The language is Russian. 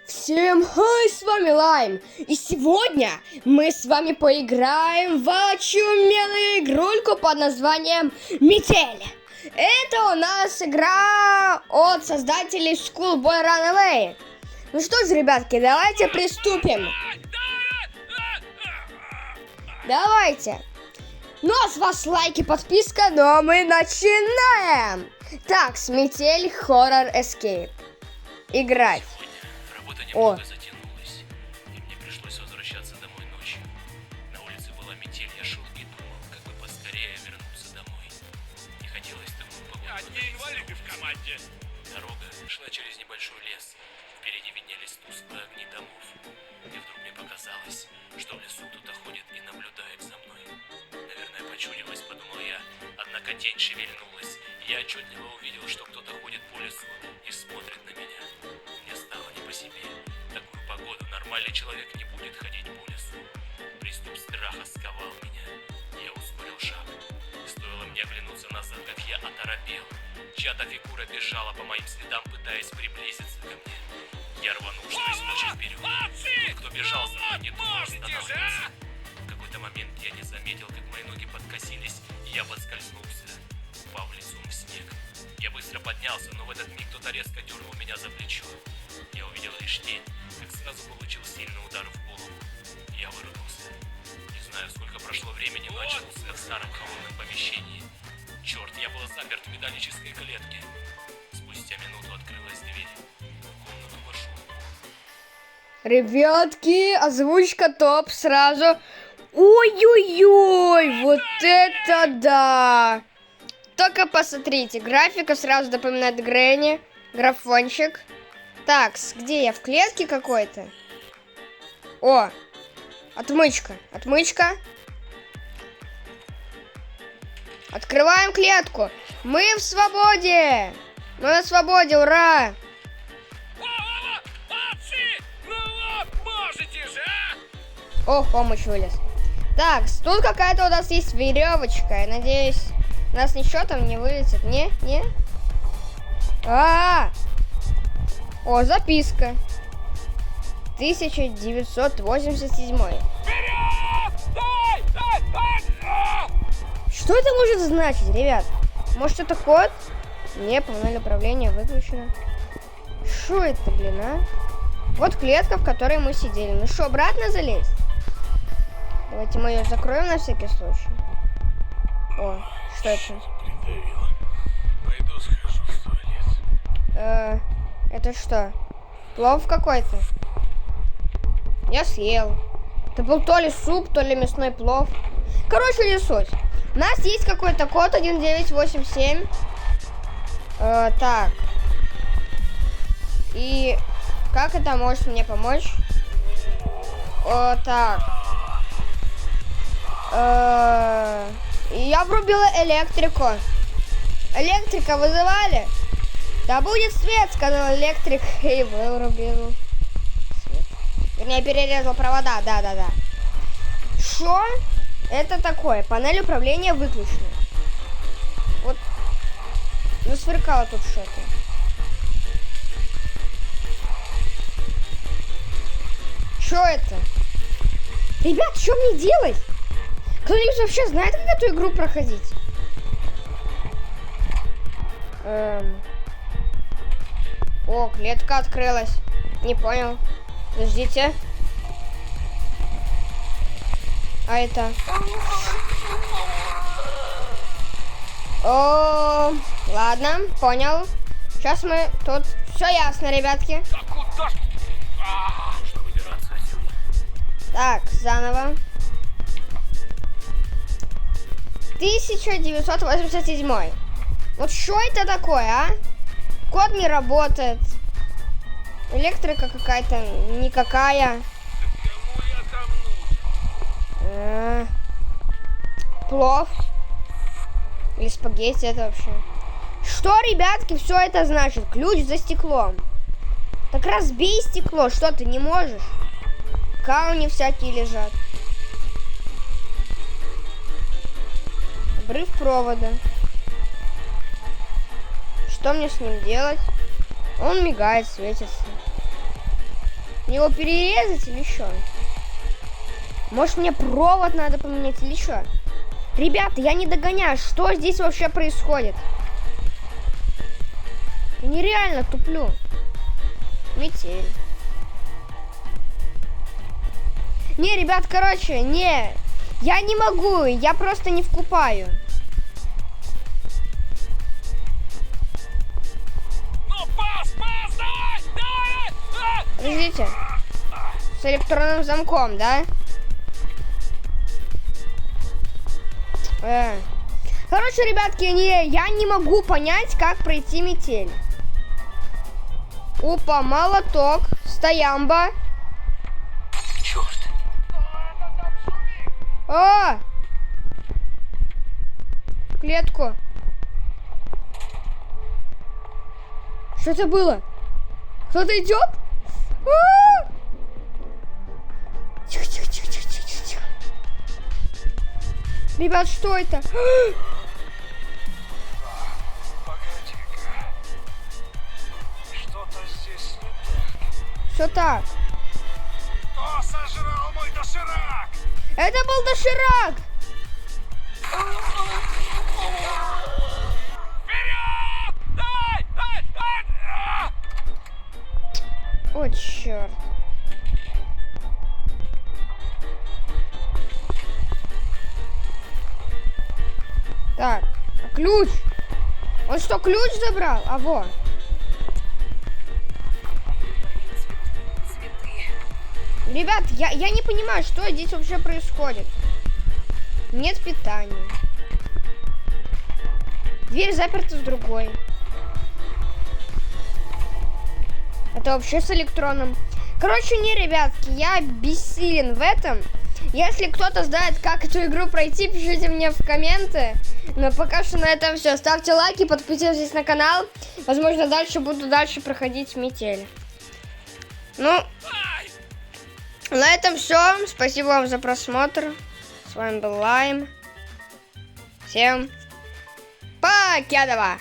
Всем хай, с вами Лайм, и сегодня мы с вами поиграем в очуменную игрульку под названием Метель. Это у нас игра от создателей Schoolboy Runaway. Ну что ж, ребятки, давайте приступим. Давайте. Ну а с вас лайк и подписка, ну а мы начинаем. Так, Метель Horror Escape. Играть. Работа немного затянулась, и мне пришлось возвращаться домой ночью. На улице была метель, я шел и думал, как бы поскорее вернуться домой. Не хотелось такую погоду. Одни инвалиды в команде. Дорога шла через небольшой лес. Впереди виднелись тусклые огни домов. И вдруг мне показалось, что в лесу кто-то ходит и наблюдает за мной. Наверное, почудилось, подумал я. Однако тень шевельнулась, и я отчетливо увидел, что кто-то ходит по лесу и смотрит на меня. Мне стало не по себе. В такую погоду нормальный человек не будет ходить по лесу. Приступ страха сковал меня. Я ускорил шаг. Стоило мне оглянуться назад, как я оторопел. Чья-то фигура бежала по моим следам, пытаясь приблизиться ко мне. Я рванул, что из мочи вперед. Тот, кто бежал за мной, не думал останавливаться. В какой-то момент я не заметил, как мои ноги подкосились, и я подскользнулся, упав лицом в снег. Я быстро поднялся, но в этот миг кто-то резко дернул меня за плечо. Я увидел лишь тень, как сразу получил сильный удар в голову. Я выругался. Не знаю, сколько прошло времени, но очнулся в старом холодном помещении. Черт, я был заперт в металлической клетке. Спустя минуту открылась дверь. В комнату вошел. Ребятки, озвучка топ сразу. Ой-ой-ой, вот это да! Только посмотрите, графика сразу напоминает Грэнни, графончик. Так, где я? В клетке какой-то? О, отмычка, отмычка. Открываем клетку. Мы в свободе. Мы на свободе, ура! Молодцы! Ну вот, можете же, а? О, помощь вылез. Так, тут какая-то у нас есть веревочка. Я надеюсь, у нас ничего там не вылетит. Не? О, записка. 1987. Вперед! Дай! Что это может значить, ребят? Может, это код? Не, панель управления выключена. Что это, блин, а? Вот клетка, в которой мы сидели. Ну что, обратно залезть? Давайте мы ее закроем на всякий случай. О, что это? Придавило. Пойду схожу в туалет. Это что? Плов какой-то? Я съел. Это был то ли суп, то ли мясной плов. Короче, не суть. У нас есть какой-то код 1987. Так. И как это может мне помочь? Так. Я врубила электрику. Электрика вызывали? Да будет свет, сказал электрик и вырубил свет. Вернее, перерезал провода, да. Что это такое? Панель управления выключена. Вот. Засверкало тут что-то. Что это? Ребят, что мне делать? Кто-нибудь вообще знает, как эту игру проходить? О, клетка открылась. Не понял. Подождите. А это? О, ладно, понял. Сейчас мы тут... Все ясно, ребятки. Да куда ж? Нужно выбираться отсюда. Так, заново. 1987. Вот что это такое, а? Код не работает. Электрика какая-то никакая. Кому я там нужен? Плов. Или спагетти это вообще. Что, ребятки, все это значит? Ключ за стеклом. Так разбей стекло, что ты не можешь? Камни всякие лежат. Обрыв провода. Что мне с ним делать? Он мигает, светится. Мне его перерезать или что? Может, мне провод надо поменять или что? Ребята, я не догоняю, что здесь вообще происходит? Я нереально туплю. Метель. Не, ребят, короче, не. Я не могу, я просто не вкупаю. Ну, пас, давай! Подождите. С электронным замком, да? Короче, ребятки, я не могу понять, как пройти метель. Опа, молоток, стоямба. Черт. О! В клетку. Что это было? Кто-то идет? А! Тихо, тихо, тихо, тихо, тихо, тихо. Ребят, что это? Погоди-ка. Что-то здесь не так. Что так? Кто сожрал мой доширак? Это был доширак! Вперед! Давай! О, черт. Так, а ключ? Он что, ключ забрал? А во. Ребят, я не понимаю, что здесь вообще происходит. Нет питания. Дверь заперта с другой. Это вообще с электронным. Короче, не, ребятки, я бессилен в этом. Если кто-то знает, как эту игру пройти, пишите мне в комменты. Но пока что на этом все. Ставьте лайки, подписывайтесь на канал. Возможно, дальше буду проходить метель. Ну, на этом все. Спасибо вам за просмотр. С вами был Лайм. Всем покедова!